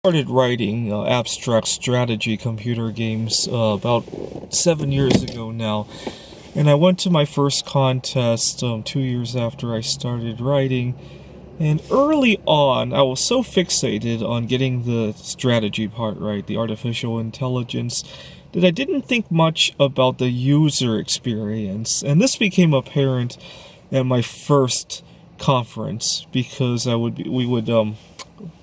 Started writing abstract strategy computer games about 7 years ago now, and I went to my first contest 2 years after I started writing. And early on, I was so fixated on getting the strategy part right, the artificial intelligence, that I didn't think much about the user experience. And this became apparent at my first conference because we would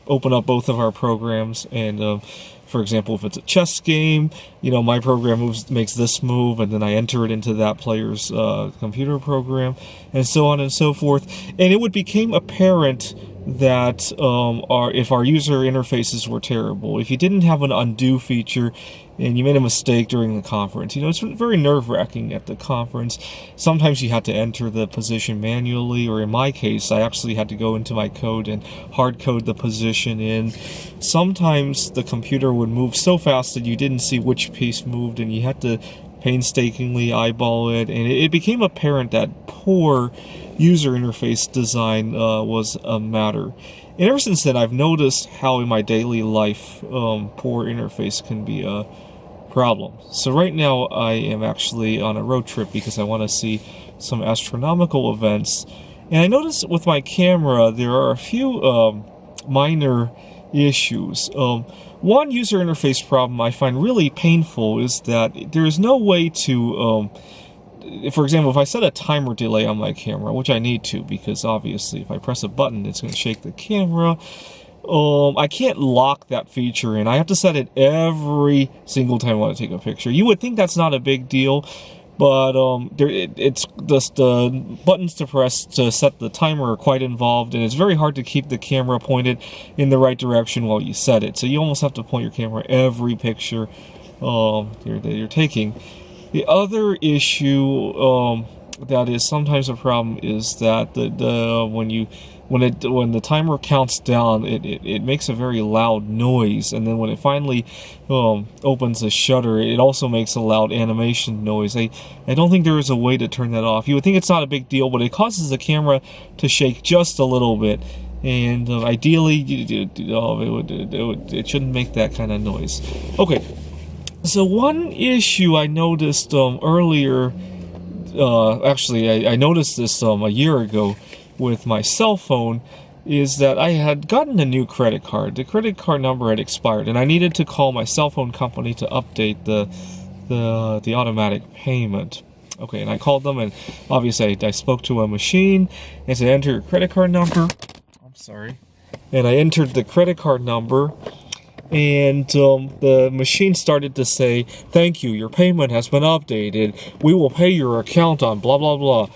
open up both of our programs, and for example, if it's a chess game, my program makes this move, and then I enter it into that player's computer program, and so on and so forth. And it became apparent that if our user interfaces were terrible, if you didn't have an undo feature, and you made a mistake during the conference, it's very nerve-wracking at the conference. Sometimes you had to enter the position manually, or in my case, I actually had to go into my code and hard code the position in. Sometimes the computer would move so fast that you didn't see which piece moved, and you had to painstakingly eyeball it, and it became apparent that poor user interface design was a matter. And ever since then, I've noticed how in my daily life, poor interface can be a problem. So right now, I am actually on a road trip because I want to see some astronomical events. And I noticed with my camera, there are a few minor issues. One user interface problem I find really painful is that there is no way to... for example, if I set a timer delay on my camera, which I need to, because obviously if I press a button, it's going to shake the camera, I can't lock that feature in. I have to set it every single time I want to take a picture. You would think that's not a big deal, but it's just the buttons to press to set the timer are quite involved, and it's very hard to keep the camera pointed in the right direction while you set it. So you almost have to point your camera every picture that you're taking. The other issue that is sometimes a problem is that when the timer counts down, it makes a very loud noise, and then when it finally opens the shutter, it also makes a loud animation noise. I don't think there is a way to turn that off. You would think it's not a big deal, but it causes the camera to shake just a little bit. And ideally, it shouldn't make that kind of noise. Okay. So one issue I noticed earlier, actually I noticed this a year ago with my cell phone, is that I had gotten a new credit card. The credit card number had expired, and I needed to call my cell phone company to update the automatic payment. Okay, and I called them, and obviously I spoke to a machine and said, enter your credit card number. I'm sorry. And I entered the credit card number. And the machine started to say, thank you, your payment has been updated. We will pay your account on blah, blah, blah.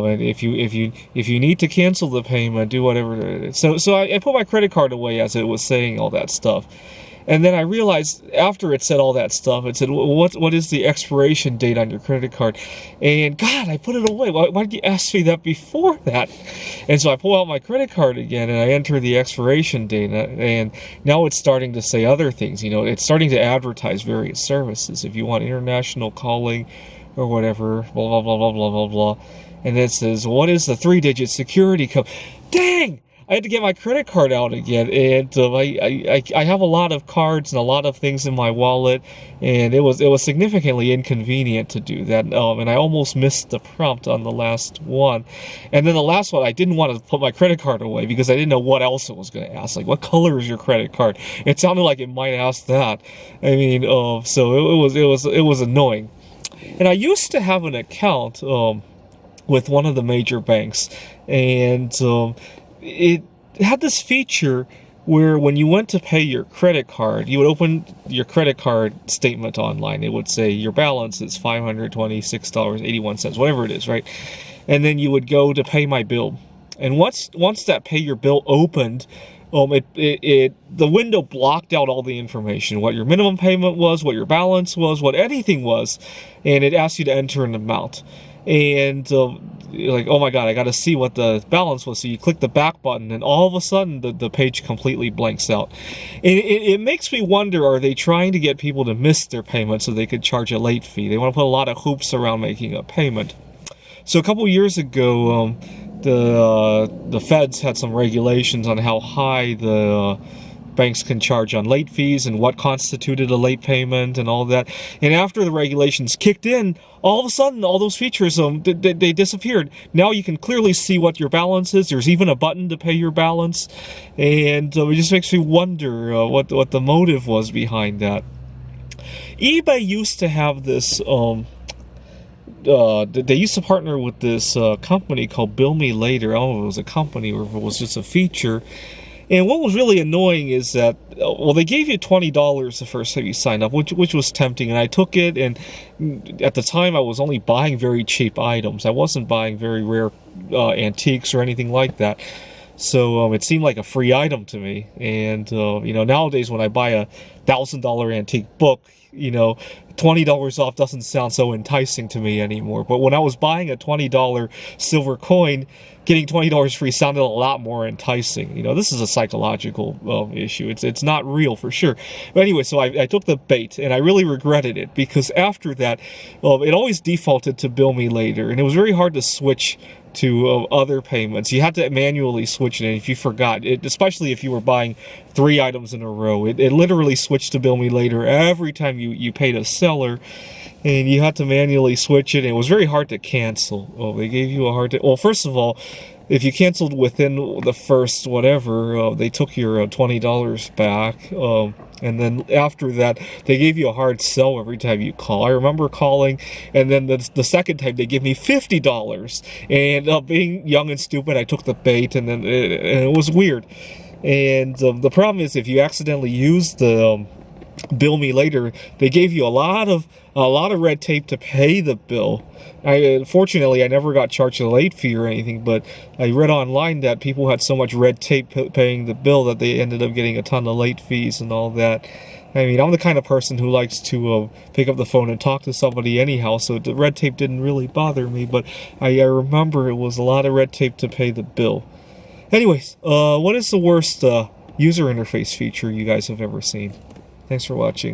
And if you need to cancel the payment, do whatever. So I put my credit card away as it was saying all that stuff. And then I realized after it said all that stuff, it said, what is the expiration date on your credit card? And God, I put it away. Why did you ask me that before that? And so I pull out my credit card again, and I enter the expiration date. And now it's starting to say other things. It's starting to advertise various services. If you want international calling or whatever, blah, blah, blah, blah, blah, blah, blah. And it says, what is the 3-digit security code? Dang! I had to get my credit card out again, and I have a lot of cards and a lot of things in my wallet, and it was significantly inconvenient to do that, and I almost missed the prompt on the last one. And then the last one, I didn't want to put my credit card away because I didn't know what else it was going to ask. Like, what color is your credit card? It sounded like it might ask that. I mean, so it was annoying. And I used to have an account with one of the major banks, and it had this feature where when you went to pay your credit card, you would open your credit card statement online. It would say your balance is $526.81, whatever it is, right? And then you would go to pay my bill. And once that pay your bill opened, the window blocked out all the information, what your minimum payment was, what your balance was, what anything was, and it asked you to enter an amount. And you're like, oh my god, I got to see what the balance was. So you click the back button, and all of a sudden the page completely blanks out. It makes me wonder, are they trying to get people to miss their payment so they could charge a late fee? They want to put a lot of hoops around making a payment. So a couple years ago, the feds had some regulations on how high the banks can charge on late fees and what constituted a late payment and all that. And after the regulations kicked in, all of a sudden, all those features, they disappeared. Now you can clearly see what your balance is. There's even a button to pay your balance. And it just makes me wonder what the motive was behind that. eBay used to have this, they used to partner with this company called Bill Me Later. I don't know if it was a company or if it was just a feature. And what was really annoying is that, well, they gave you $20 the first time you signed up, which was tempting, and I took it, and at the time I was only buying very cheap items. I wasn't buying very rare antiques or anything like that. So it seemed like a free item to me. And, you know, nowadays when I buy a $1,000 antique book, you know, $20 off doesn't sound so enticing to me anymore. But when I was buying a $20 silver coin, getting $20 free sounded a lot more enticing. You know, this is a psychological issue. It's not real for sure. But anyway, so I took the bait, and I really regretted it, because after that, it always defaulted to Bill Me Later, and it was very hard to switch to other payments. You had to manually switch it, and if you forgot, especially if you were buying 3 items in a row, it literally switched to Bill Me Later every time you paid a seller, and you had to manually switch it, and it was very hard to cancel. They gave you a hard time. Well, first of all, if you canceled within the first whatever, they took your $20 back. And then after that, they gave you a hard sell every time you call. I remember calling, and then the second time they gave me $50. And being young and stupid, I took the bait, and then it was weird. And the problem is, if you accidentally use the Bill Me Later, they gave you a lot of red tape to pay the bill. Fortunately, I never got charged a late fee or anything, but I read online that people had so much red tape paying the bill that they ended up getting a ton of late fees and all that. I mean, I'm the kind of person who likes to pick up the phone and talk to somebody anyhow, so the red tape didn't really bother me, but I remember it was a lot of red tape to pay the bill. Anyways, what is the worst user interface feature you guys have ever seen? Thanks for watching.